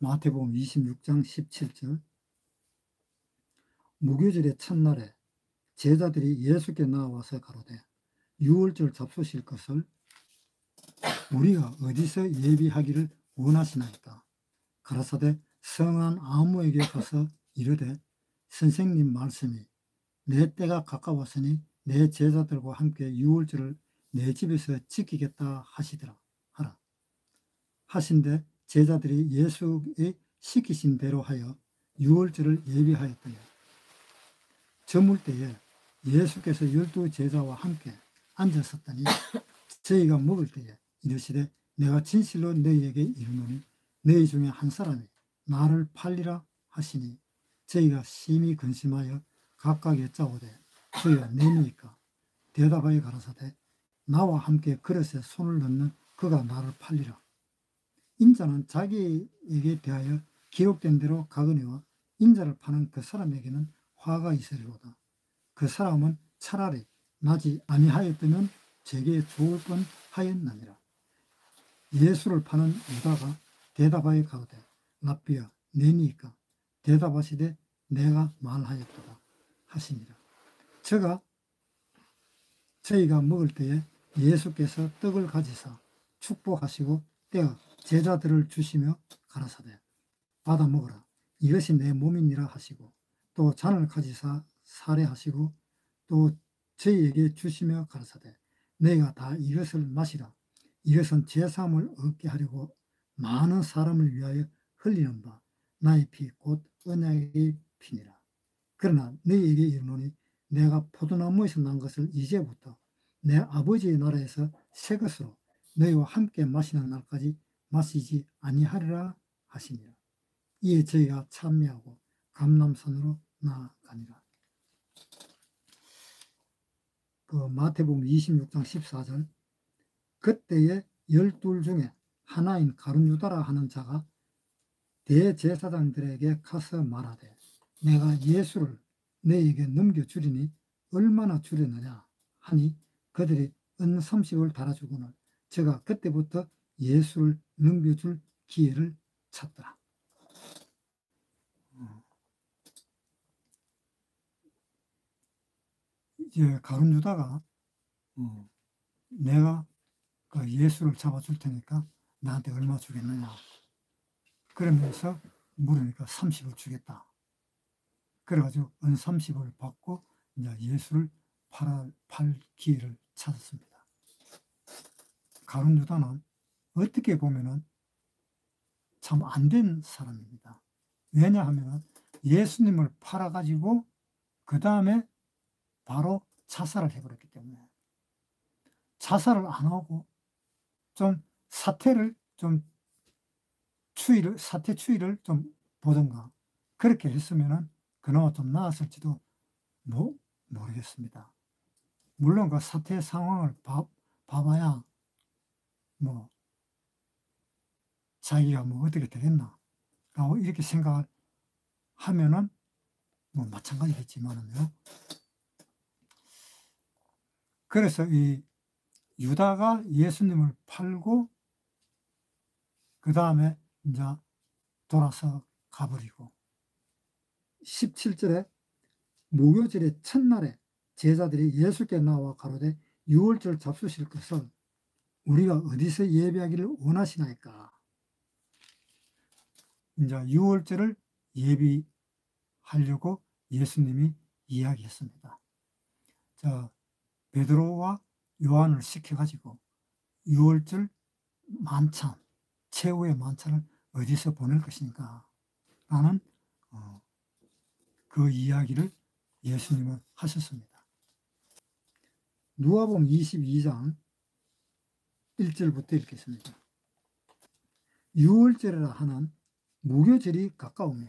마태복음 26장 17절. 무교절의 첫날에 제자들이 예수께 나와서 가로되 유월절 잡수실 것을 우리가 어디서 예비하기를 원하시나이까? 가라사대 성한 아무에게 가서 이르되 선생님 말씀이 내 때가 가까웠으니 내 제자들과 함께 유월절을 내 집에서 지키겠다 하시더라 하라 하신데 제자들이 예수의 시키신 대로 하여 유월절을 예비하였더니 저물 때에 예수께서 12 제자와 함께 앉았었더니 저희가 먹을 때에 이르시되 내가 진실로 너희에게 이르노니 너희 중에 한 사람이 나를 팔리라 하시니 저희가 심히 근심하여 각각 여짜오되 주여 내니까 대답하여 가라사대 나와 함께 그릇에 손을 넣는 그가 나를 팔리라. 인자는 자기에게 대하여 기록된 대로 가거니와 인자를 파는 그 사람에게는 화가 있으리로다. 그 사람은 차라리 나지 아니하였다면 제게 좋을 뻔하였느니라. 예수를 파는 유다가 대답하여 가로되 랍비야 내니까 대답하시되 내가 말하였도다 하시니라. 저희가 먹을 때에 예수께서 떡을 가지사 축복하시고 떼어 제자들을 주시며 가라사대 받아 먹으라 이것이 내 몸이니라 하시고 또 잔을 가지사 사례하시고 또 저희에게 주시며 가라사대 너희가 다 이것을 마시라 이것은 제사함을 얻게 하려고 많은 사람을 위하여 흘리는 바 나의 피 곧 언약의 피니라. 그러나 너희에게 이르노니 내가 포도나무에서 난 것을 이제부터 내 아버지의 나라에서 새 것으로 너희와 함께 마시는 날까지 마시지 아니하리라 하시니라. 이에 저희가 찬미하고 감람산으로 나아가니라. 그 마태복음 26장 14절. 그때에 12 중에 하나인 가룟 유다라 하는 자가 대제사장들에게 가서 말하되 내가 예수를 너희에게 넘겨주리니 얼마나 주려느냐 하니 그들이 은 30을 달아주고는 제가 그때부터 예수를 넘겨줄 기회를 찾더라. 이제 가룟 유다가 내가 그 예수를 잡아줄 테니까 나한테 얼마 주겠느냐 그러면서 물으니까 30을 주겠다. 그래가지고 은 30을 받고 이제 예수를 팔 기회를 찾았습니다. 가룟 유다는 어떻게 보면은 참 안 된 사람입니다. 왜냐하면 예수님을 팔아가지고 그 다음에 바로 자살을 해버렸기 때문에 자살을 안 하고 좀 사태 추이를 좀 보던가 그렇게 했으면은 그나마 좀 나았을지도 모르겠습니다. 물론 그 사태 상황을 봐봐야 뭐 자기가 뭐 어떻게 되겠나 라고 이렇게 생각을 하면은 뭐 마찬가지겠지만은요. 그래서 이 유다가 예수님을 팔고 그 다음에 이제 돌아서 가버리고 17절에 무교절의 첫날에 제자들이 예수께 나와 가로되 유월절 잡수실 것을 우리가 어디서 예비하기를 원하시나이까? 이제 유월절을 예비하려고 예수님이 이야기했습니다. 베드로와 요한을 시켜가지고 유월절 만찬, 최후의 만찬을 어디서 보낼 것인가 라는 그 이야기를 예수님은 하셨습니다. 누가복음 22장 1절부터 읽겠습니다. 유월절이라 하는 무교절이 가까우며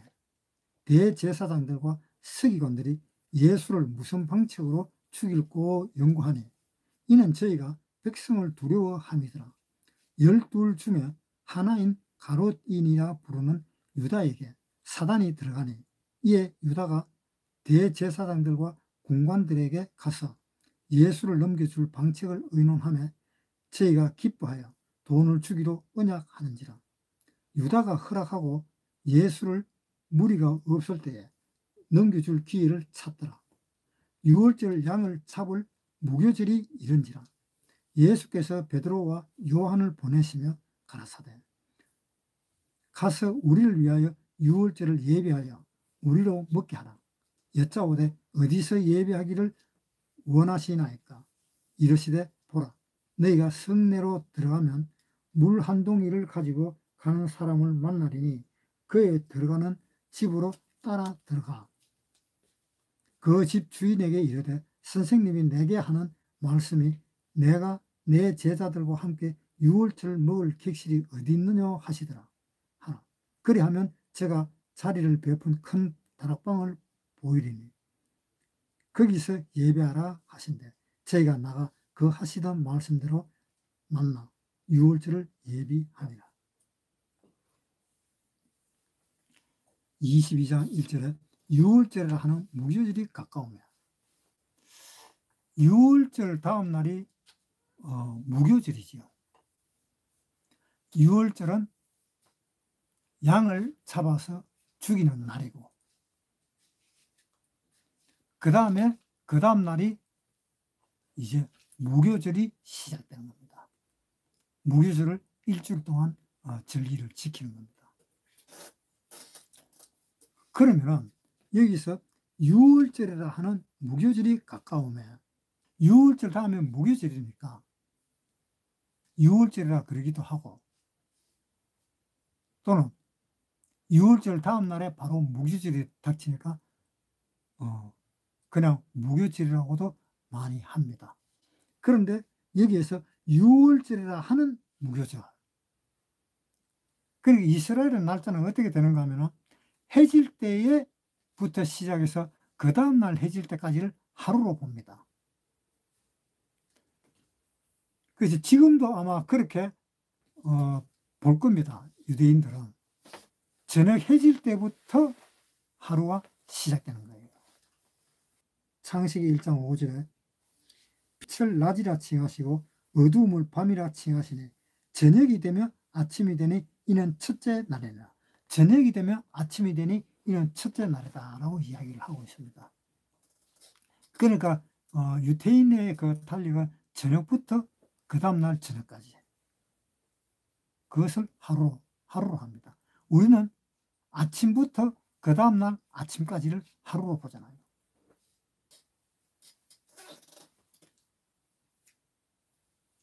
대제사장들과 서기관들이 예수를 무슨 방책으로 죽일고 연구하니 이는 저희가 백성을 두려워함이더라. 12 중에 하나인 가롯인이라 부르는 유다에게 사단이 들어가니 이에 유다가 대제사장들과 군관들에게 가서 예수를 넘겨줄 방책을 의논하며 저희가 기뻐하여 돈을 주기로 언약하는지라. 유다가 허락하고 예수를 무리가 없을 때에 넘겨줄 기회를 찾더라. 유월절 양을 잡을 무교절이 이른지라. 예수께서 베드로와 요한을 보내시며 가라사대 가서 우리를 위하여 유월절을 예배하여 우리로 먹게 하라. 여짜오되 어디서 예배하기를 원하시나이까. 이르시되 보라, 너희가 성내로 들어가면 물 한 동이를 가지고 가는 사람을 만나리니 그에 들어가는 집으로 따라 들어가. 그 집 주인에게 이르되 선생님이 내게 하는 말씀이 내가 내 제자들과 함께 유월절을 먹을 객실이 어디 있느냐 하시더라. 그리하면 제가 자리를 베푼 큰 다락방을 보이리니 거기서 예배하라 하신대 저희가 나가 그 하시던 말씀대로 만나 유월절을 예비하니라. 22장 1절에 유월절을 하는 무교절이 가까우며, 유월절 다음 날이 무교절이지요. 유월절은 양을 잡아서 죽이는 날이고, 그 다음 날이 이제 무교절이 시작되는 겁니다. 무교절을 일주일 동안 절기를 지키는 겁니다. 그러면 여기서 유월절이라 하는 무교절이 가까우면, 유월절 다음에 무교절이니까 유월절이라 그러기도 하고, 또는 유월절 다음 날에 바로 무교절이 닥치니까 그냥 무교절이라고도 많이 합니다. 그런데 여기에서 유월절이라 하는 무교절, 그러니까 이스라엘의 날짜는 어떻게 되는가 하면 해질 때부터 시작해서 그 다음날 해질 때까지를 하루로 봅니다. 그래서 지금도 아마 그렇게 볼 겁니다. 유대인들은 저녁 해질 때부터 하루가 시작되는 거예요. 창세기 1장 5절에 빛을 낮이라 칭하시고 어두움을 밤이라 칭하시니 저녁이 되면 아침이 되니 이는 첫째 날이라. 저녁이 되면 아침이 되니 이는 첫째 날이다 라고 이야기를 하고 있습니다. 그러니까 유태인의 그 달력은 저녁부터 그 다음날 저녁까지, 그것을 하루로 합니다. 우리는 아침부터 그 다음날 아침까지를 하루로 보잖아요.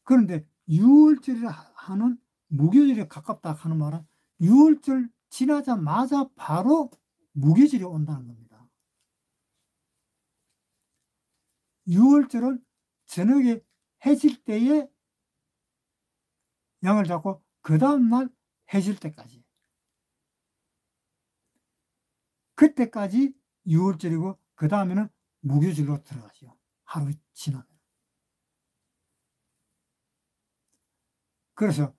그런데 유월절이라 하는 무교절에 가깝다 하는 말은 유월절 지나자마자 바로 무교절이 온다는 겁니다. 유월절은 저녁에 해질 때에 양을 잡고 그 다음날 해질 때까지, 그때까지 유월절이고 그 다음에는 무교절로 들어가죠. 하루 지나면. 그래서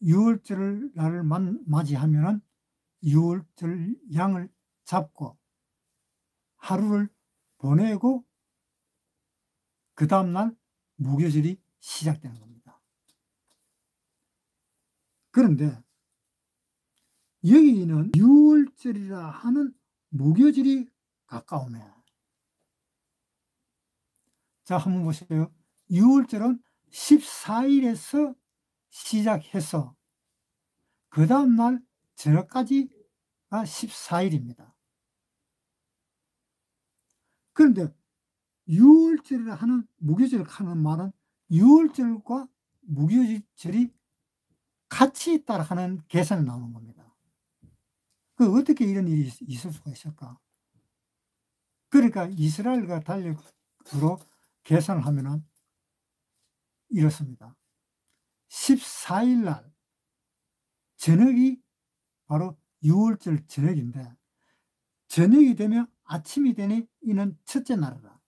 유월절 날을 맞이하면은 유월절 양을 잡고 하루를 보내고 그 다음날 무교절이 시작되는 겁니다. 그런데 여기는 유월절이라 하는 무교절이 가까우면, 자 한번 보세요. 유월절은 14일에서 시작해서 그 다음날 저녁까지가 14일입니다. 그런데 유월절이라 하는 무교절을 하는 말은 유월절과 무교절이 같이 있다라 하는 계산이 나오는 겁니다. 그 어떻게 이런 일이 있을 수가 있을까? 그러니까 이스라엘과 달력으로 계산을 하면은 이렇습니다. 14일 날 저녁이 바로 유월절 저녁인데, 저녁이 되면 아침이 되니 이는 첫째 날이다.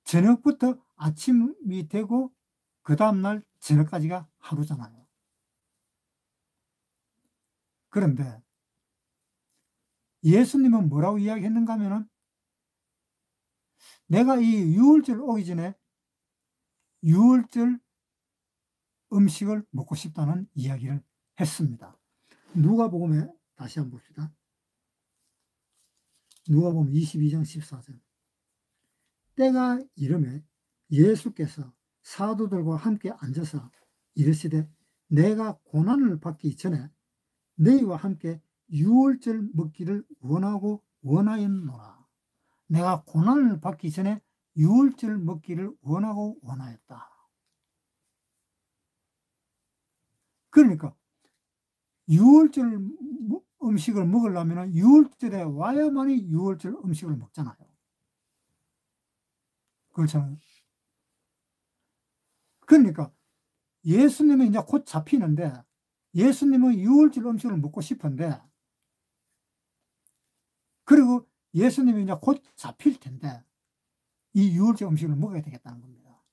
저녁부터 아침이 되고 그 다음날 저녁까지가 하루잖아요. 그런데 예수님은 뭐라고 이야기했는가 하면은 내가 이 유월절 오기 전에 유월절 음식을 먹고 싶다는 이야기를 했습니다. 누가복음에 다시 한번 봅시다. 누가복음 22장 14절. 때가 이르매 예수께서 사도들과 함께 앉아서 이르시되 내가 고난을 받기 전에 너희와 함께 유월절 먹기를 원하고 원하였노라. 내가 고난을 받기 전에 유월절 먹기를 원하고 원하였다. 그러니까 유월절 음식을 먹으려면 유월절에 와야만이 유월절 음식을 먹잖아요. 그렇잖아요. 그러니까 예수님은 이제 곧 잡히는데 예수님은 유월절 음식을 먹고 싶은데, 그리고 예수님이 이제 곧 잡힐 텐데 이 유월절 음식을 먹어야 되겠다는 겁니다.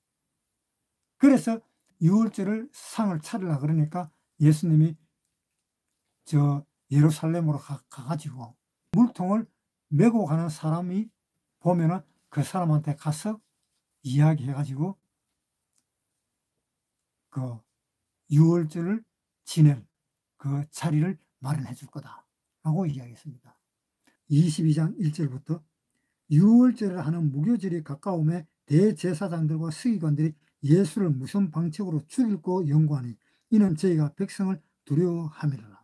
그래서 유월절을 상을 차리려고 그러니까 예수님이 저 예루살렘으로 가가지고 물통을 메고 가는 사람이 보면은 그 사람한테 가서 이야기해가지고 그 유월절을 지낼 그 자리를 마련해 줄 거다 라고 이야기했습니다. 22장 1절부터 유월절을 하는 무교절이 가까움에 대제사장들과 서기관들이 예수를 무슨 방책으로 죽일고 연구하니 이는 저희가 백성을 두려워함이라.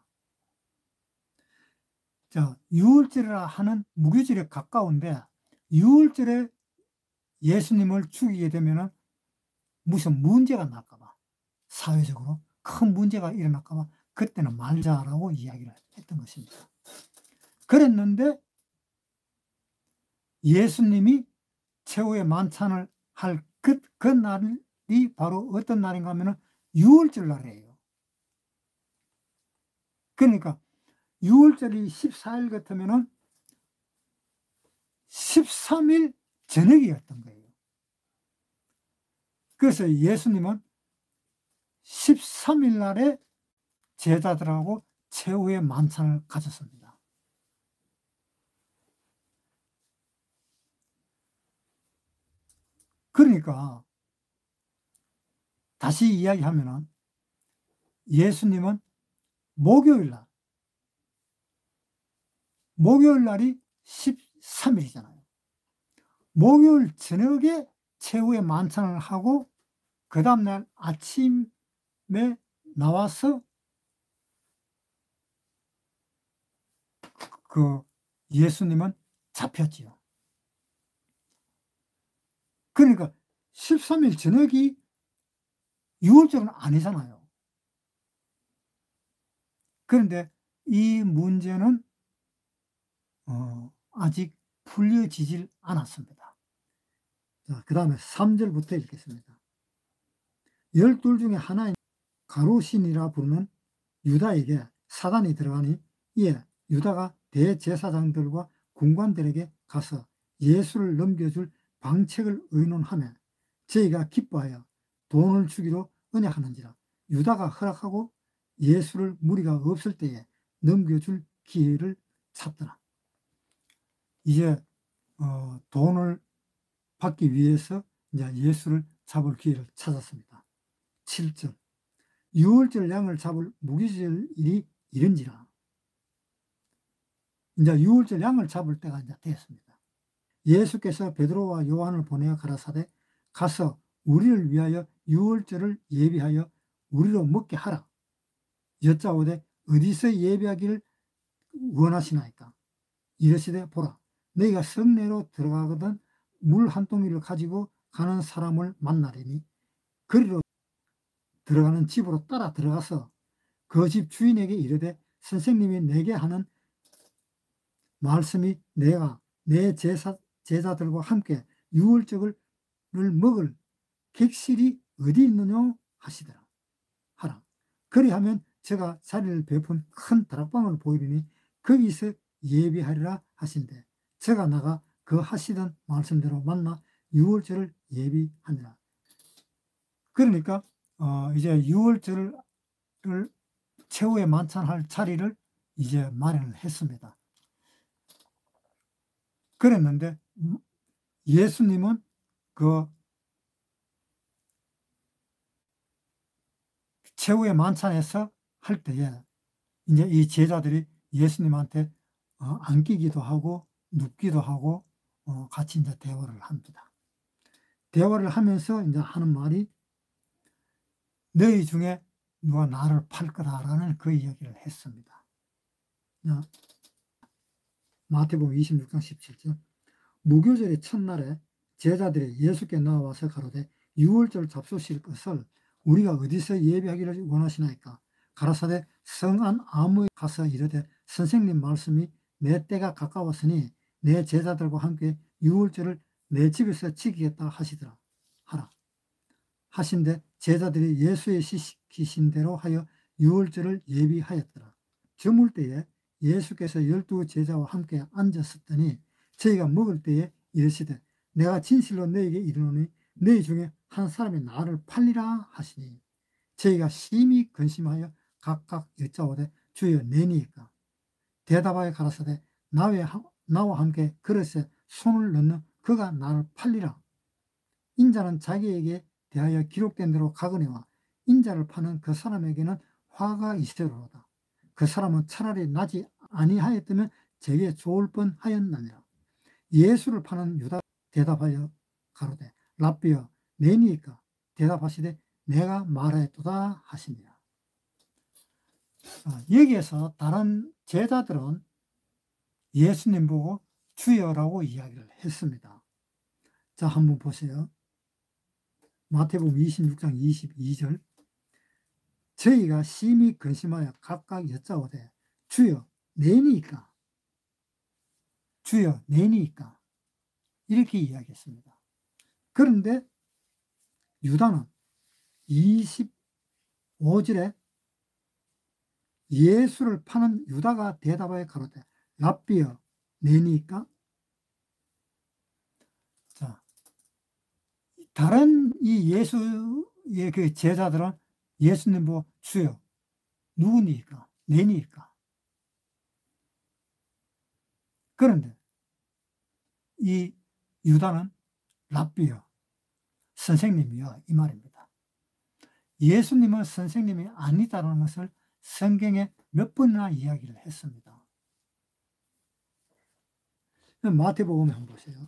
자, 유월절이라 하는 무교절이 가까운데 유월절에 예수님을 죽이게 되면은 무슨 문제가 날까봐, 사회적으로 큰 문제가 일어날까봐 그때는 말자라고 이야기를 했던 것입니다. 그랬는데 예수님이 최후의 만찬을 할 그 날이 바로 어떤 날인가 하면은 유월절 날이에요. 그러니까 유월절이 14일 같으면은 13일 저녁이었던 거예요. 그래서 예수님은 13일 날에 제자들하고 최후의 만찬을 가졌습니다. 그러니까 다시 이야기하면은 예수님은 목요일 날이 13일이잖아요. 목요일 저녁에 최후의 만찬을 하고 그 다음날 아침에 나와서 그 예수님은 잡혔지요. 그러니까 13일 저녁이 유월절은 아니잖아요. 그런데 이 문제는 아직 풀려지질 않았습니다. 자, 그 다음에 3절부터 읽겠습니다. 12 중에 하나인 가룟신이라 부르는 유다에게 사단이 들어가니 이에 유다가 대제사장들과 군관들에게 가서 예수를 넘겨줄 방책을 의논하며 저희가 기뻐하여 돈을 주기로 언약하는지라. 유다가 허락하고 예수를 무리가 없을 때에 넘겨줄 기회를 찾더라. 이제 돈을 받기 위해서 이제 예수를 잡을 기회를 찾았습니다. 7절. 유월절 양을 잡을 무교절일이 이른지라. 이제 유월절 양을 잡을 때가 이제 됐습니다. 예수께서 베드로와 요한을 보내어 가라사대 가서 우리를 위하여 유월절을 예비하여 우리로 먹게 하라. 여짜오되 어디서 예비하기를 원하시나이까. 이르시되 보라, 너희가 성내로 들어가거든 물 한 동이를 가지고 가는 사람을 만나리니 그리로 들어가는 집으로 따라 들어가서 그 집 주인에게 이르되 선생님이 내게 하는 말씀이 내가 내 제자들과 함께 유월절을 먹을 객실이 어디 있느냐 하시더라. 하라. 그리하면 제가 자리를 베푼 큰 다락방을 보이리니 거기서 예비하리라 하신대. 제가 나가 그 하시던 말씀대로 만나 유월절을 예비하니라. 그러니까 이제 유월절을 최후의 만찬할 자리를 이제 마련을 했습니다. 그랬는데 예수님은 그 최후의 만찬에서 할 때에 이제 이 제자들이 예수님한테 안기기도 하고 눕기도 하고 같이 이제 대화를 합니다. 대화를 하면서 이제 하는 말이 너희 중에 누가 나를 팔 거다라는 그 이야기를 했습니다. 마태복음 26장 17절 무교절의 첫날에 제자들이 예수께 나와서 가로되 유월절 잡수실 것을 우리가 어디서 예배하기를 원하시나이까? 가라사대 성안 아무에 가서 이르되 선생님 말씀이 내 때가 가까웠으니 내 제자들과 함께 유월절을 내 집에서 지키겠다 하시더라 하라 하신데 제자들이 예수의 시키신 대로 하여 유월절을 예비하였더라. 저물 때에 예수께서 12 제자와 함께 앉았었더니 저희가 먹을 때에 이르시되 내가 진실로 너에게 이르노니 너희 중에 한 사람이 나를 팔리라 하시니 저희가 심히 근심하여 각각 여짜오되 주여 내니이까? 대답하여 가라사대 나와 함께 그릇에 손을 넣는 그가 나를 팔리라. 인자는 자기에게 대하여 기록된 대로 가거니와 인자를 파는 그 사람에게는 화가 있으리로다. 그 사람은 차라리 나지 아니하였다면 제게 좋을 뻔하였나니라. 예수를 파는 유다 대답하여 가로되 랍비여 내니이까? 대답하시되 내가 말하였도다 하시니라. 여기에서 다른 제자들은 예수님 보고 주여라고 이야기를 했습니다. 자, 한번 보세요. 마태복음 26장 22절 저희가 심히 근심하여 각각 여짜오되 주여 내니이까? 주여 내니이까? 이렇게 이야기했습니다. 그런데 유다는 25절에 예수를 파는 유다가 대답하여 가로되 랍비여 내니이까? 자, 다른 이 예수의 그 제자들은 예수님 보고 주여 누구니까? 내니까? 그런데 이 유다는 랍비여 선생님이여 이 말입니다. 예수님은 선생님이 아니다라는 것을 성경에 몇 번이나 이야기를 했습니다. 마태복음 한번 보세요.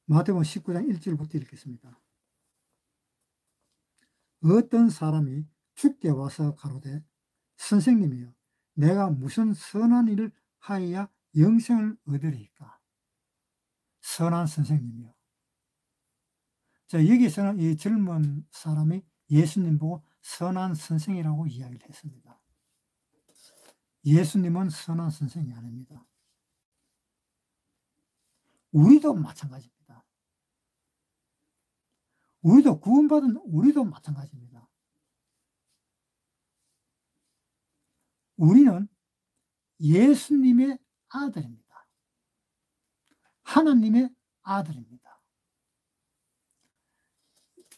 마태복음 19장 1절부터 읽겠습니다. 어떤 사람이 주께 와서 가로되 선생님이여 내가 무슨 선한 일을 하여야 영생을 얻으리까? 선한 선생님이요. 자, 여기서는 이 젊은 사람이 예수님 보고 선한 선생이라고 이야기를 했습니다. 예수님은 선한 선생이 아닙니다. 우리도 마찬가지입니다. 우리도 구원받은 우리도 마찬가지입니다. 우리는 예수님의 아들입니다. 하나님의 아들입니다.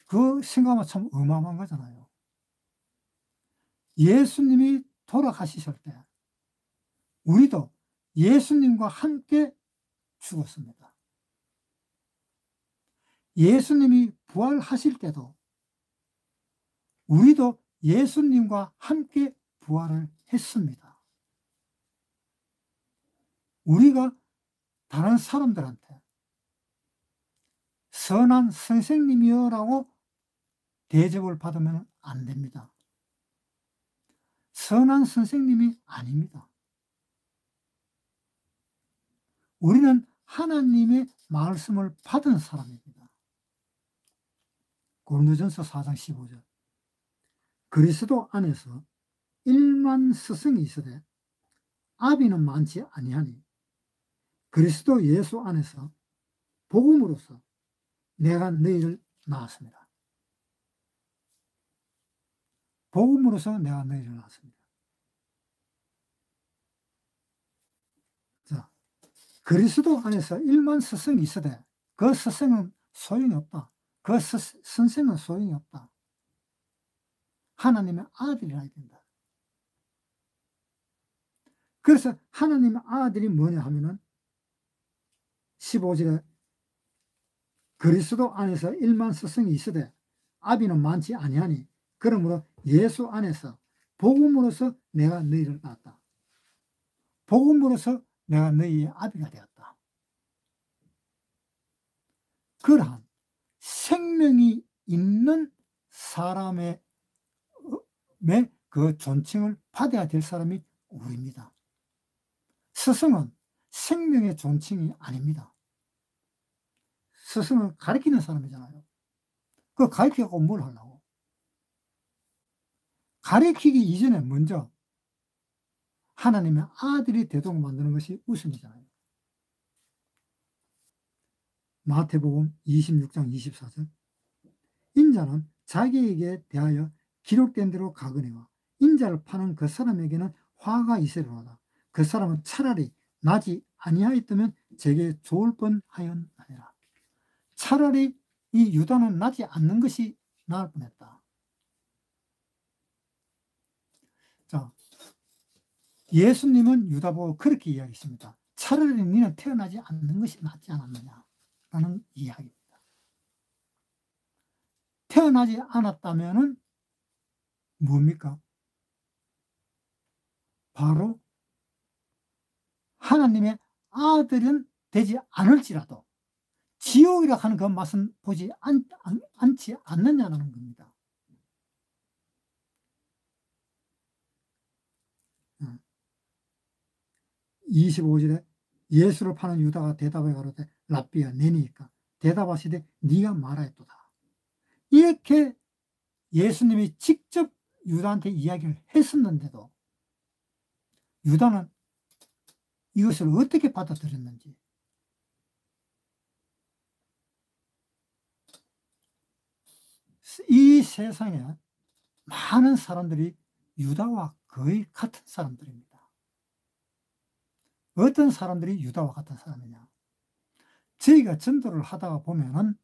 그 생각하면 참 어마어마한 거잖아요. 예수님이 돌아가셨을 때 우리도 예수님과 함께 죽었습니다. 예수님이 부활하실 때도 우리도 예수님과 함께 부활을 했습니다. 우리가 다른 사람들한테 선한 선생님이여라고 대접을 받으면 안 됩니다. 선한 선생님이 아닙니다. 우리는 하나님의 말씀을 받은 사람입니다. 고린도전서 4장 15절 그리스도 안에서 1만 스승이 있으되 아비는 많지 아니하니 그리스도 예수 안에서 복음으로서 내가 너희를 낳았습니다. 복음으로서 내가 너희를 낳았습니다. 자, 그리스도 안에서 1만 스승이 있으되 그 스승은 소용이 없다. 그 선생은 소용이 없다. 하나님의 아들이라야 된다. 그래서 하나님의 아들이 뭐냐 하면은 15절에 그리스도 안에서 1만 스승이 있으되 아비는 많지 아니하니 그러므로 예수 안에서 복음으로서 내가 너희를 낳았다. 복음으로서 내가 너희의 아비가 되었다. 그러한 생명이 있는 사람의 그 존칭을 받아야 될 사람이 우리입니다. 스승은 생명의 존칭이 아닙니다. 스승은 가르치는 사람이잖아요. 그 가르치고 뭘 하려고? 가르치기 이전에 먼저 하나님의 아들이 되도록 만드는 것이 우선이잖아요. 마태복음 26장 24절 인자는 자기에게 대하여 기록된 대로 가거니와 인자를 파는 그 사람에게는 화가 있으리로다. 그 사람은 차라리 나지 아니하였다면 제게 좋을 뻔하였나니라. 차라리 이 유다는 나지 않는 것이 나을 뻔했다. 자, 예수님은 유다 보고 그렇게 이야기했습니다. 차라리 너는 태어나지 않는 것이 낫지 않았느냐라는 이야기입니다. 태어나지 않았다면은 뭡니까? 바로 하나님의 아들은 되지 않을지라도 지옥이라 하는 그 맛은 보지 않지 않느냐는 겁니다. 25절에 예수를 파는 유다가 대답해 가로되 랍비야 내니까 대답하시되 네가 말하였도다. 이렇게 예수님이 직접 유다한테 이야기를 했었는데도 유다는 이것을 어떻게 받아들였는지, 이 세상에 많은 사람들이 유다와 거의 같은 사람들입니다. 어떤 사람들이 유다와 같은 사람이냐? 저희가 전도를 하다가 보면은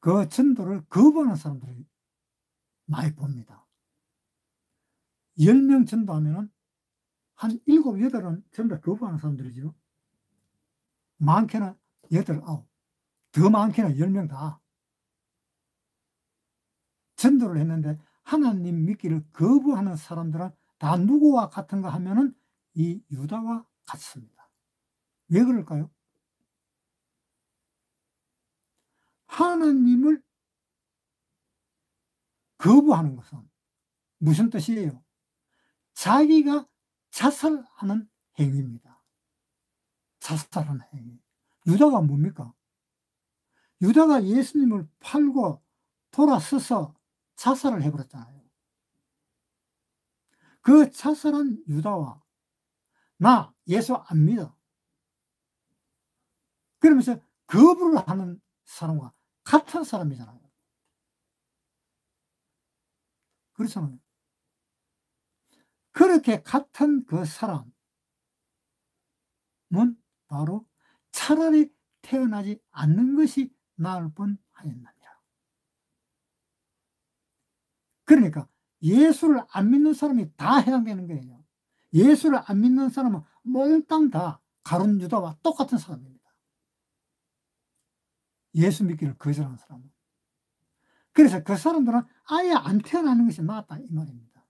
그 전도를 거부하는 사람들이 많이 봅니다. 10명 전도하면은 한 7, 8은 전부 거부하는 사람들이죠. 많게는 8, 9, 더 많게는 10명 다 전도를 했는데 하나님 믿기를 거부하는 사람들은 다 누구와 같은가 하면은 이 유다와 같습니다. 왜 그럴까요? 하나님을 거부하는 것은 무슨 뜻이에요? 자기가 자살하는 행위입니다. 자살하는 행위. 유다가 뭡니까? 유다가 예수님을 팔고 돌아서서 자살을 해버렸잖아요. 그 자살한 유다와 나 예수 안 믿어, 그러면서 거부를 하는 사람과 같은 사람이잖아요. 그렇잖아요. 그렇게 같은 그 사람은 바로 차라리 태어나지 않는 것이 나을 뻔하였느니라. 그러니까 예수를 안 믿는 사람이 다 해당되는 거예요. 예수를 안 믿는 사람은 몽땅 다 가룟 유다와 똑같은 사람입니다. 예수 믿기를 거절하는 사람은. 그래서 그 사람들은 아예 안 태어나는 것이 낫다 이 말입니다.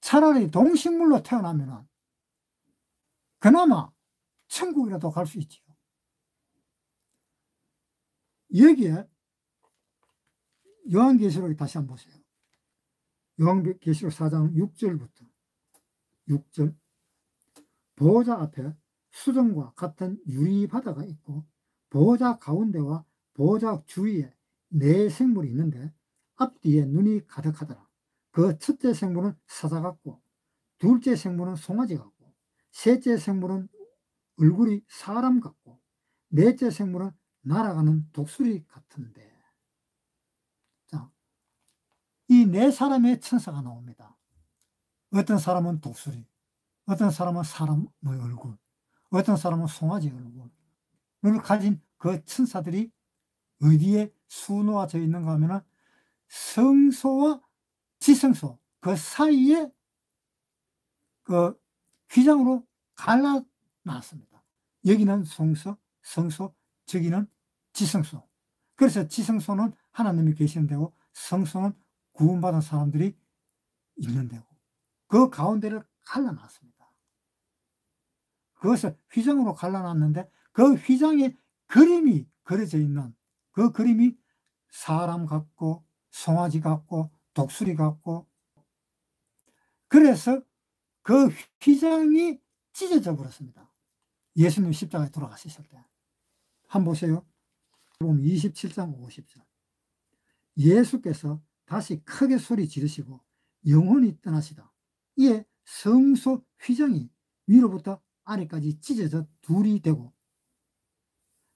차라리 동식물로 태어나면 그나마 천국이라도 갈 수 있지요. 여기에 요한계시록에 다시 한번 보세요. 요한계시록 4장 6절부터 6절 보호자 앞에 수정과 같은 유리바다가 있고 보호자 가운데와 보호자 주위에 네 생물이 있는데 앞뒤에 눈이 가득하더라. 그 첫째 생물은 사자 같고 둘째 생물은 송아지 같고 셋째 생물은 얼굴이 사람 같고 넷째 생물은 날아가는 독수리 같은데, 자, 이 네 사람의 천사가 나옵니다. 어떤 사람은 독수리, 어떤 사람은 사람의 얼굴, 어떤 사람은 송아지 얼굴을 가진 그 천사들이 어디에 수놓아져 있는가 하면 성소와 지성소 그 사이에 그 휘장으로 갈라놨습니다. 여기는 성소, 저기는 지성소. 그래서 지성소는 하나님이 계시는 데고 성소는 구원받은 사람들이 있는 데고 그 가운데를 갈라놨습니다. 그것을 휘장으로 갈라놨는데 그 휘장에 그림이 그려져 있는 그 그림이 사람 같고 송아지 같고 독수리 같고 그래서 그 휘장이 찢어져 버렸습니다. 예수님 십자가에 돌아가셨을 때. 한번 보세요. 27장 50절. 예수께서 다시 크게 소리 지르시고 영혼이 떠나시다. 이에 성소 휘장이 위로부터 아래까지 찢어져 둘이 되고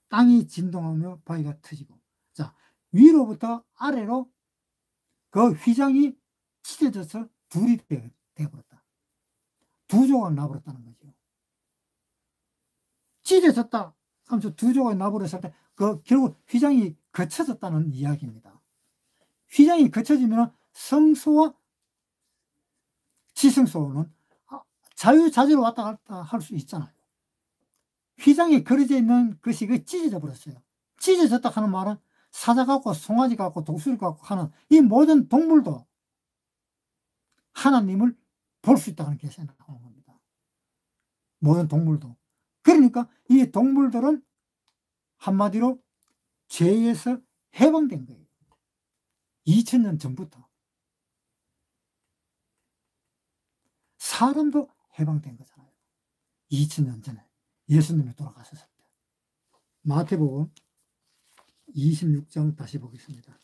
땅이 진동하며 바위가 터지고. 자, 위로부터 아래로 그 휘장이 찢어져서 둘이 되어버렸다. 두 조각 나버렸다는 거죠. 찢어졌다 하면서 두 조각이 나버렸을 때 그 결국 휘장이 거쳐졌다는 이야기입니다. 휘장이 거쳐지면 성소와 지성소는 자유자재로 왔다 갔다 할 수 있잖아요. 휘장이 그려져 있는 것이 찢어져 버렸어요. 찢어졌다 하는 말은 사자 같고 송아지 같고 독수리 같고 하는 이 모든 동물도 하나님을 볼 수 있다는 것이 나오는 겁니다. 모든 동물도. 그러니까 이 동물들은 한마디로 죄에서 해방된 거예요. 2000년 전부터. 사람도 해방된 거잖아요. 2000년 전에 예수님이 돌아가셨을 때. 마태복음 26장 다시 보겠습니다.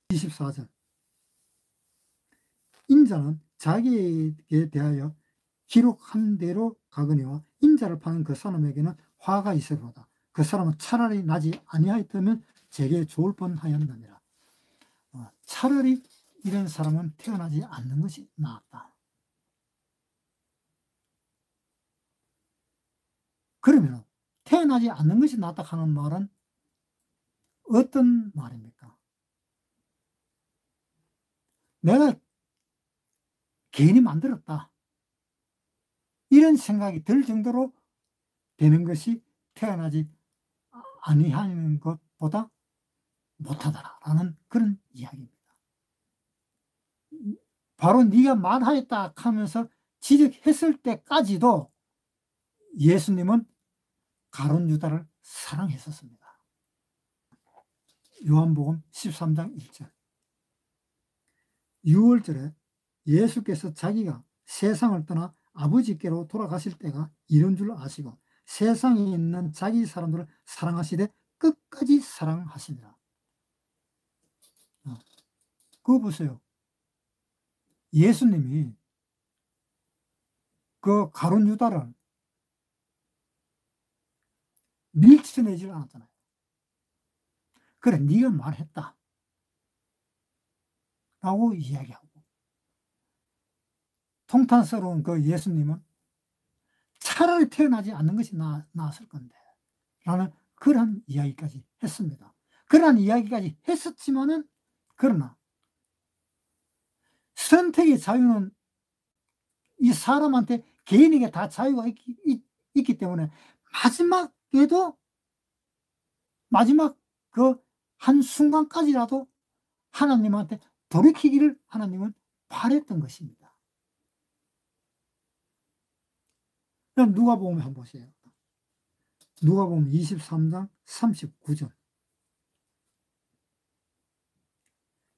24절. 인자는 자기에게 대하여 기록한 대로 가거니와 인자를 파는 그 사람에게는 화가 있으리로다. 그 사람은 차라리 나지 아니하였다면 제게 좋을 뻔하였느니라. 차라리 이런 사람은 태어나지 않는 것이 나았다. 그러면 태어나지 않는 것이 낫다 하는 말은 어떤 말입니까? 내가 괜히 만들었다. 이런 생각이 들 정도로 되는 것이 태어나지 아니하는 것보다 못하다라는 그런 이야기입니다. 바로 네가 말하였다 하면서 지적했을 때까지도 예수님은 가룟 유다를 사랑했었습니다. 요한복음 13장 1절. 6월절에 예수께서 자기가 세상을 떠나 아버지께로 돌아가실 때가 이런 줄 아시고 세상에 있는 자기 사람들을 사랑하시되 끝까지 사랑하시니라. 그거 보세요. 예수님이 그 가룟 유다를 밀쳐내질 않았잖아요. 그래, 네가 말했다 라고 이야기하고, 통탄스러운 그 예수님은 차라리 태어나지 않는 것이 나았을 건데 라는 그런 이야기까지 했습니다. 그런 이야기까지 했었지만은, 그러나 선택의 자유는 이 사람한테 개인에게 다 자유가 있기 때문에 마지막에도 마지막 그 한순간까지라도 하나님한테 돌이키기를 하나님은 바랬던 것입니다. 그럼 누가복음 한번 보세요. 누가복음 23장 39절.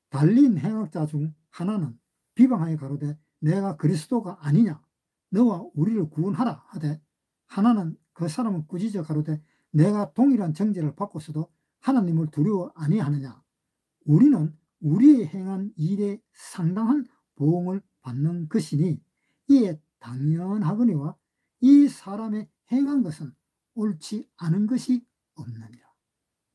달린 행악자 중 하나는 비방하여 가로되 내가 그리스도가 아니냐 너와 우리를 구원하라 하되, 하나는 그 사람은 꾸짖어 가로되 내가 동일한 정죄를 받고서도 하나님을 두려워 아니하느냐 우리는 우리의 행한 일에 상당한 보응을 받는 것이니 이에 당연하거니와 이 사람의 행한 것은 옳지 않은 것이 없느니라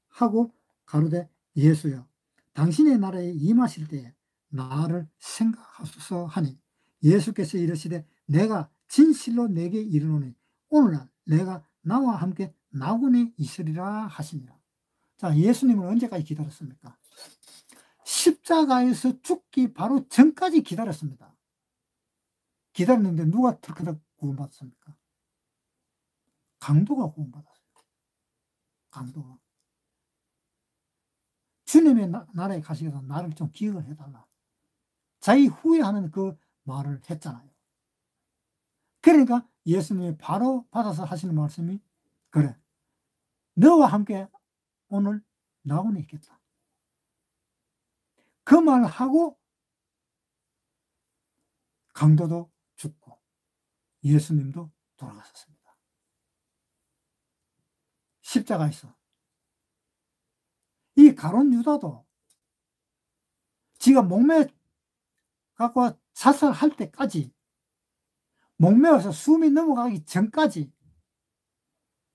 하고 가로되 예수여 당신의 나라에 임하실 때에 나를 생각하소서 하니, 예수께서 이르시되 내가 진실로 내게 이르노니 오늘날 내가 나와 함께 낙원에 있으리라 하시니라. 자, 예수님은 언제까지 기다렸습니까? 십자가에서 죽기 바로 전까지 기다렸습니다. 기다렸는데 누가 특별히 구원받았습니까? 강도가 구원받았어요. 강도가. 주님의 나라에 가시겠다. 나를 좀 기억을 해달라. 자기 후회하는 그 말을 했잖아요. 그러니까 예수님이 바로 받아서 하시는 말씀이, 그래, 너와 함께 오늘 낙원에 있겠다. 그 말을 하고 강도도 죽고 예수님도 돌아가셨습니다. 십자가에서. 이 가룟 유다도 지가 목매 갖고 자살할 때까지, 목매어서 숨이 넘어가기 전까지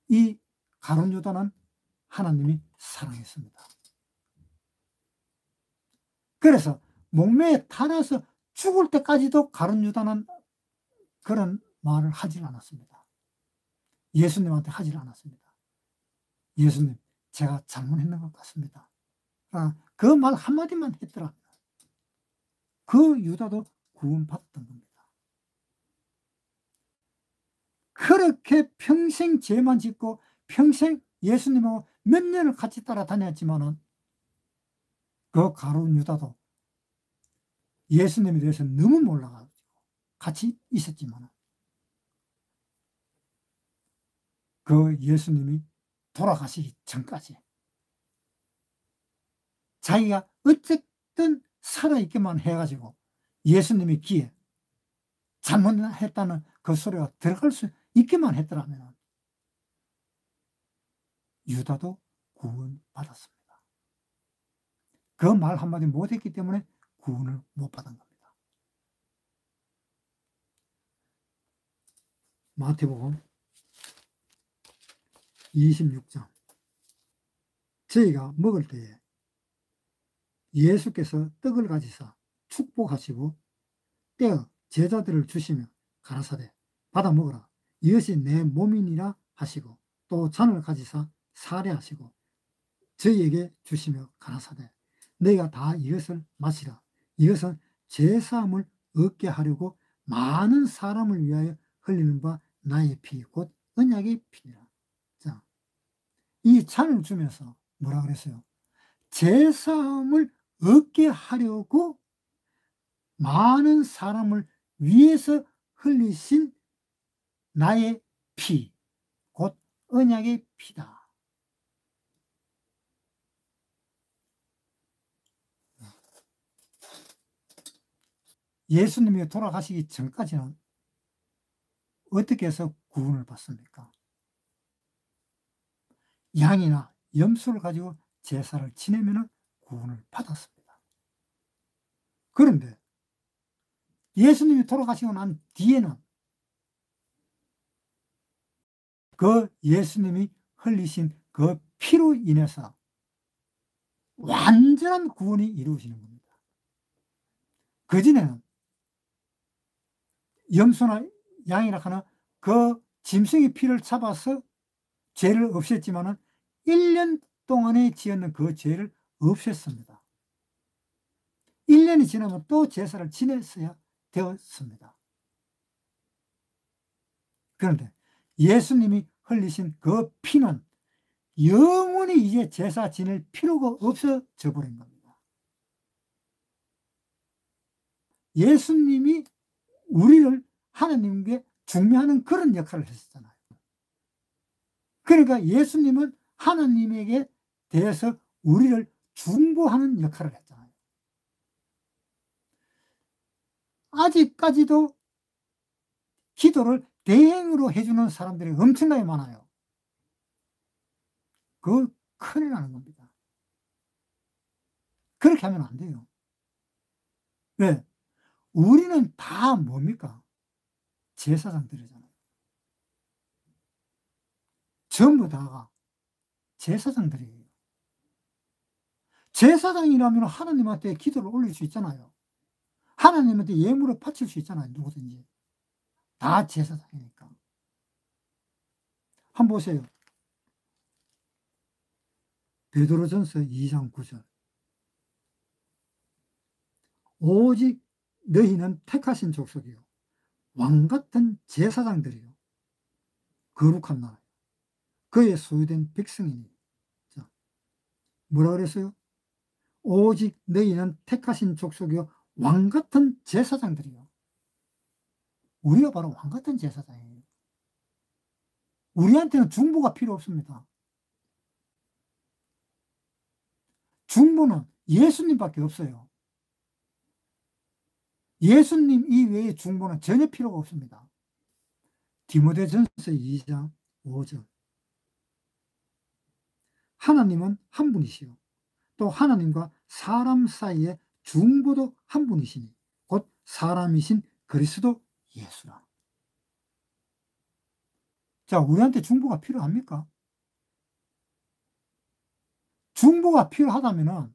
이 가룟 유다는 하나님이 사랑했습니다. 그래서 목매에 타려서 죽을 때까지도 가룟 유다는 그런 말을 하질 않았습니다. 예수님한테 하질 않았습니다. 예수님, 제가 잘못했는 것 같습니다. 그 말 한마디만 했더라. 그 유다도 구원받았던 겁니다. 그렇게 평생 죄만 짓고 평생 예수님하고 몇 년을 같이 따라다녔지만은 그 가룟 유다도 예수님에 대해서 너무 몰라가지고 같이 있었지만은 그 예수님이 돌아가시기 전까지 자기가 어쨌든 살아있게만 해가지고 예수님의 귀에 잘못했다는 그 소리가 들어갈 수 있게만 했더라면 유다도 구원받았습니다. 그 말 한마디 못했기 때문에 구원을 못 받은 겁니다. 마태복음 26장. 저희가 먹을 때에 예수께서 떡을 가지사 축복하시고 떼어 제자들을 주시며 가라사대 받아 먹으라, 이것이 내 몸이니라 하시고, 또 잔을 가지사 사례하시고 저희에게 주시며 가라사대 너희가 다 이것을 마시라, 이것은 죄사함을 얻게 하려고 많은 사람을 위하여 흘리는 바 나의 피 곧 언약의 피니라. 자, 이 잔을 주면서 뭐라 그랬어요? 죄사함을 얻게 하려고 많은 사람을 위해서 흘리신 나의 피, 곧 언약의 피다. 예수님이 돌아가시기 전까지는 어떻게 해서 구원을 받습니까? 양이나 염소를 가지고 제사를 지내면 구원을 받았습니다. 그런데 예수님이 돌아가시고 난 뒤에는 그 예수님이 흘리신 그 피로 인해서 완전한 구원이 이루어지는 겁니다. 그전에는 염소나 양이라 하나 그 짐승의 피를 잡아서 죄를 없앴지만은 1년 동안에 지었는 그 죄를 없앴습니다. 1년이 지나면 또 제사를 지냈어야 되었습니다. 그런데 예수님이 흘리신 그 피는 영원히 이제 제사 지낼 필요가 없어져 버린 겁니다. 예수님이 우리를 하나님께 중매하는 그런 역할을 했었잖아요. 그러니까 예수님은 하나님에게 대해서 우리를 중보하는 역할을 했잖아요. 아직까지도 기도를 대행으로 해주는 사람들이 엄청나게 많아요. 그거 큰일 나는 겁니다. 그렇게 하면 안 돼요. 왜? 우리는 다 뭡니까? 제사장들이잖아요. 전부 다가 제사장들이에요. 제사장이라면 하나님한테 기도를 올릴 수 있잖아요. 하나님한테 예물을 바칠 수 있잖아요. 누구든지. 다 제사장이니까. 한번 보세요. 베드로전서 2장 9절. 오직 너희는 택하신 족속이요 왕같은 제사장들이요 거룩한 나라 그의 소유된 백성이니 뭐라 그랬어요? 오직 너희는 택하신 족속이요 왕같은 제사장들이요. 우리가 바로 왕같은 제사장이에요. 우리한테는 중보가 필요 없습니다. 중보는 예수님밖에 없어요. 예수님 이외의 중보는 전혀 필요가 없습니다. 디모데전서 2장 5절. 하나님은 한 분이시요 또 하나님과 사람 사이의 중보도 한 분이시니 곧 사람이신 그리스도 예수라. 자, 우리한테 중보가 필요합니까? 중보가 필요하다면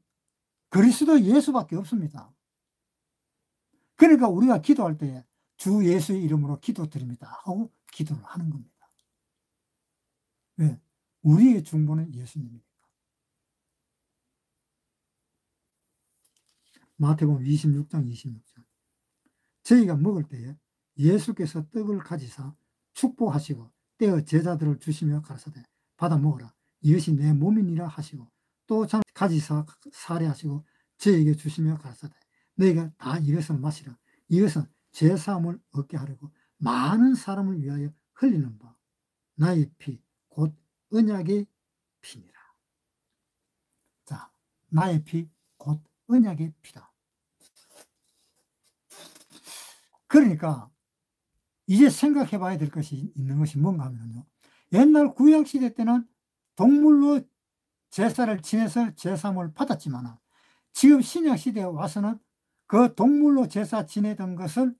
그리스도 예수밖에 없습니다. 그러니까 우리가 기도할 때 주 예수의 이름으로 기도드립니다 하고 기도를 하는 겁니다. 왜? 우리의 중보는 예수님이니까. 마태복음 26장 26절. 저희가 먹을 때에 예수께서 떡을 가지사 축복하시고 떼어 제자들을 주시며 가라사대 받아 먹으라 이것이 내 몸이니라 하시고 또 가지사 사례하시고 저에게 주시며 가라사대 너희가 다 이것을 마시라 이것은 제사함을 얻게 하려고 많은 사람을 위하여 흘리는 바 나의 피 곧 언약의 피니라. 자, 나의 피 곧 언약의 피다. 그러니까 이제 생각해 봐야 될 것이 있는 것이 뭔가 하면요, 옛날 구약시대 때는 동물로 제사를 지내서 제사함을 받았지만 지금 신약시대에 와서는 그 동물로 제사 지내던 것을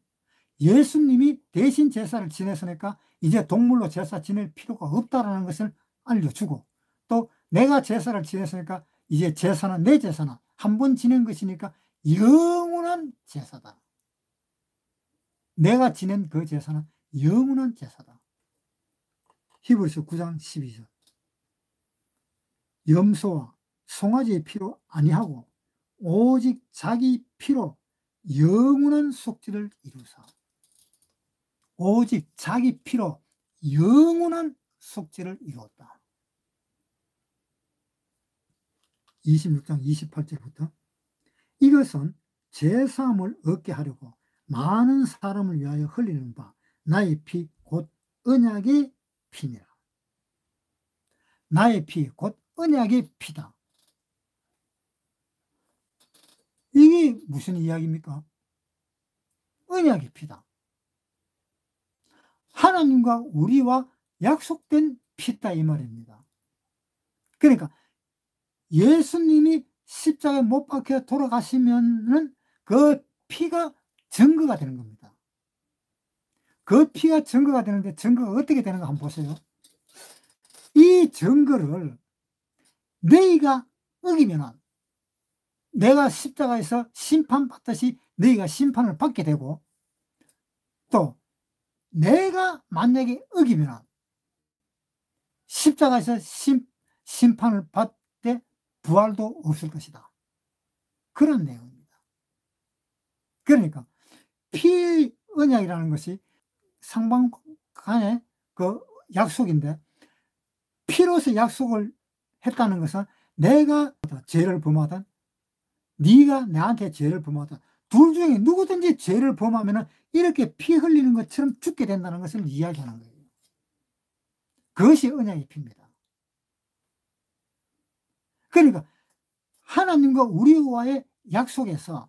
예수님이 대신 제사를 지냈으니까 이제 동물로 제사 지낼 필요가 없다라는 것을 알려주고, 또 내가 제사를 지냈으니까 이제 제사는 내 제사는 한 번 지낸 것이니까 영원한 제사다. 내가 지낸 그 제사는 영원한 제사다. 히브리서 9장 12절. 염소와 송아지의 피로 아니하고 오직 자기 피로 영원한 속죄를 이루사. 오직 자기 피로 영원한 속죄를 이루었다. 26장 28절부터 이것은 제사함을 얻게 하려고 많은 사람을 위하여 흘리는 바 나의 피 곧 언약의 피니라. 나의 피 곧 언약의 피다. 이게 무슨 이야기입니까? 언약의 피다. 하나님과 우리와 약속된 피다 이 말입니다. 그러니까 예수님이 십자가에 못 박혀 돌아가시면은 그 피가 증거가 되는 겁니다. 그 피가 증거가 되는데 증거가 어떻게 되는가 한번 보세요. 이 증거를 너희가 어기면 내가 십자가에서 심판받듯이 너희가 심판을 받게 되고, 또 내가 만약에 어기면 십자가에서 심판을 받되 부활도 없을 것이다. 그런 내용입니다. 그러니까 피 언약이라는 것이 상방 간의 그 약속인데, 피로서 약속을 했다는 것은 내가 죄를 범하든 네가 나한테 죄를 범하든 둘 중에 누구든지 죄를 범하면 이렇게 피 흘리는 것처럼 죽게 된다는 것을 이야기하는 거예요. 그것이 언약의 피입니다. 그러니까 하나님과 우리와의 약속에서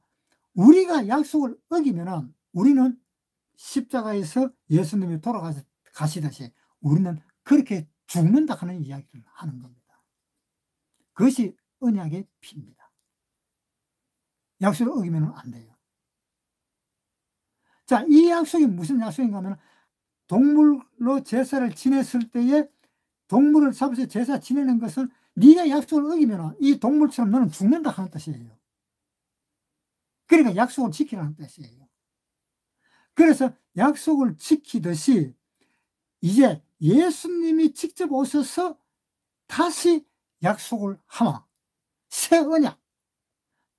우리가 약속을 어기면 우리는 십자가에서 예수님이 돌아가시듯이 우리는 그렇게 죽는다 하는 이야기를 하는 겁니다. 그것이 언약의 피입니다. 약속을 어기면 안 돼요. 자, 이 약속이 무슨 약속인가 하면 동물로 제사를 지냈을 때에 동물을 잡아서 제사 지내는 것은 네가 약속을 어기면 이 동물처럼 너는 죽는다 하는 뜻이에요. 그러니까 약속을 지키라는 뜻이에요. 그래서 약속을 지키듯이 이제 예수님이 직접 오셔서 다시 약속을 하마. 새 언약.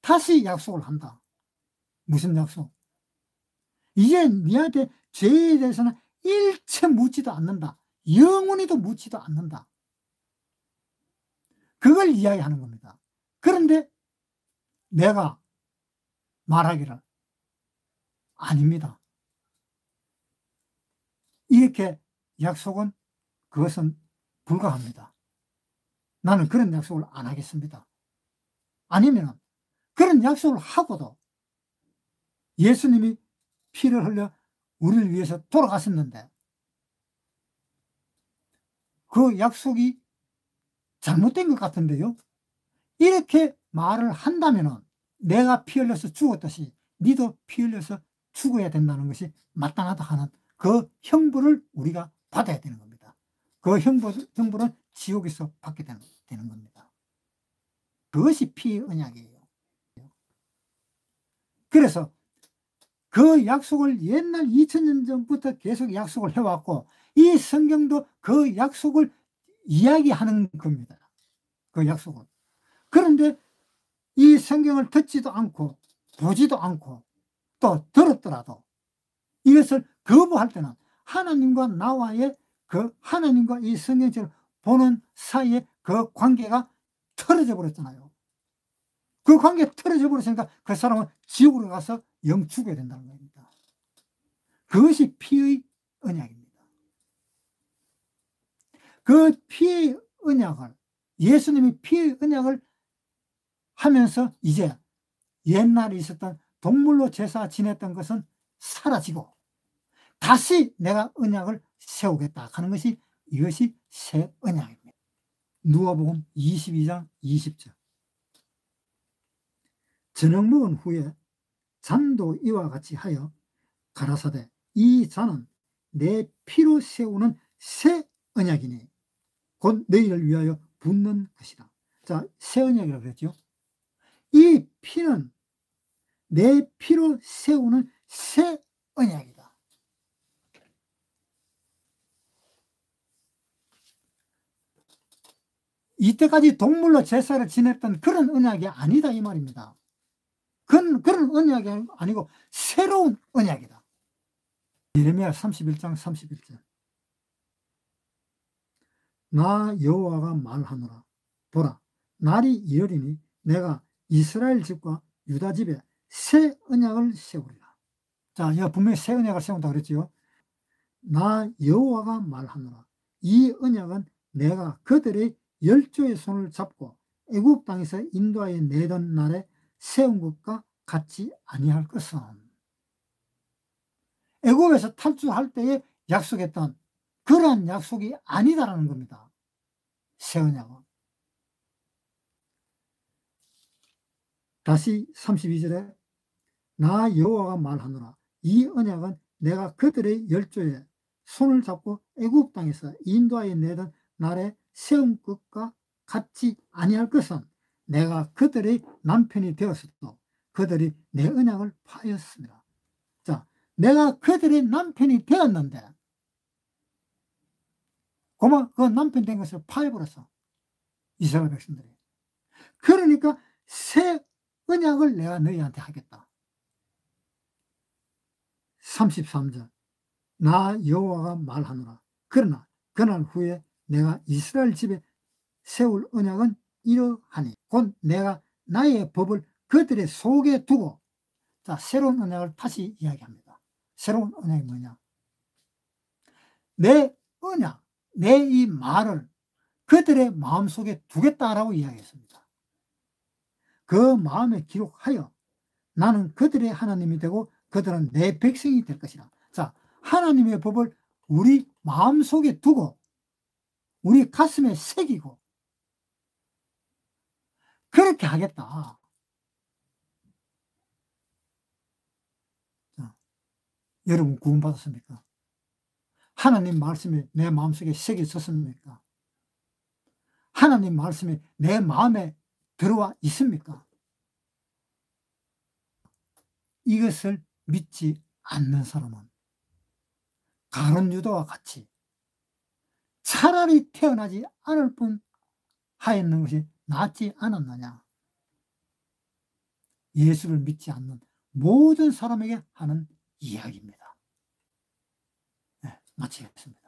다시 약속을 한다. 무슨 약속? 이제 네한테 죄에 대해서는 일체 묻지도 않는다. 영원히도 묻지도 않는다. 그걸 이야기하는 겁니다. 그런데 내가 말하기를 아닙니다. 이렇게 약속은 그것은 불가합니다. 나는 그런 약속을 안 하겠습니다. 아니면 그런 약속을 하고도 예수님이 피를 흘려 우리를 위해서 돌아가셨는데 그 약속이 잘못된 것 같은데요. 이렇게 말을 한다면 내가 피 흘려서 죽었듯이 니도 피 흘려서 죽어야 된다는 것이 마땅하다 하는 그 형벌을 우리가 받아야 되는 겁니다. 그 형벌은 지옥에서 받게 되는 겁니다. 그것이 피의 언약이에요. 그래서 그 약속을 옛날 2000년 전부터 계속 약속을 해왔고 이 성경도 그 약속을 이야기하는 겁니다. 그 약속을. 그런데 이 성경을 듣지도 않고 보지도 않고 또 들었더라도 이것을 거부할 때는 하나님과 나와의 그 하나님과 이 성경책을 보는 사이에 그 관계가 틀어져 버렸잖아요. 그 관계가 틀어져 버렸으니까 그 사람은 지옥으로 가서 영 죽어야 된다는 겁니다. 그것이 피의 언약입니다. 그 피의 언약을 예수님이 피의 언약을 하면서 이제 옛날에 있었던 동물로 제사 지냈던 것은 사라지고 다시 내가 언약을 세우겠다 하는 것이 이것이 새 언약입니다. 누가복음 22장 20절. 저녁 먹은 후에 잔도 이와 같이 하여 가라사대 이 잔은 내 피로 세우는 새 언약이니 곧 너희를 위하여 붓는 것이다. 자, 새 언약이라고 그랬죠. 이 피는 내 피로 세우는 새 언약이다. 이때까지 동물로 제사를 지냈던 그런 언약이 아니다 이 말입니다. 그런 언약이 아니고 새로운 언약이다. 예레미야 31장 31절. 나 여호와가 말하노라. 보라, 날이 이르리니 내가 이스라엘 집과 유다 집에 새 언약을 세우리라. 자, 이거 분명히 새 언약을 세운다 그랬지요. 나 여호와가 말하노라. 이 언약은 내가 그들의 열조의 손을 잡고 애굽 땅에서 인도하여 내던 날에 세운 것과 같지 아니할 것은. 애굽에서 탈출할 때에 약속했던 그러한 약속이 아니다라는 겁니다. 새 언약은. 다시 32절에 나 여호와가 말하노라. 이 언약은 내가 그들의 열조에 손을 잡고 애굽 땅에서 인도하여 내던 날에 세운 것과 같지 아니할 것은 내가 그들의 남편이 되었어도 그들이 내 언약을 파였습니다. 자, 내가 그들의 남편이 되었는데 그 남편 된 것을 파해버렸어. 이스라엘 백성들이. 그러니까 새 언약을 내가 너희한테 하겠다. 33절. 나 여호와가 말하노라. 그러나 그날 후에 내가 이스라엘 집에 세울 언약은 이러하니 곧 내가 나의 법을 그들의 속에 두고. 자, 새로운 언약을 다시 이야기합니다. 새로운 언약이 뭐냐? 내 언약, 내 이 말을 그들의 마음속에 두겠다라고 이야기했습니다. 그 마음에 기록하여 나는 그들의 하나님이 되고 그들은 내 백성이 될 것이라. 자, 하나님의 법을 우리 마음속에 두고 우리 가슴에 새기고 그렇게 하겠다. 자, 여러분 구원받았습니까? 하나님 말씀이 내 마음속에 새겨졌습니까? 하나님 말씀이 내 마음에 들어와 있습니까? 이것을 믿지 않는 사람은 가룟 유다와 같이 차라리 태어나지 않을 뿐 하였는 것이 낫지 않았느냐. 예수를 믿지 않는 모든 사람에게 하는 이야기입니다. 네, 마치겠습니다.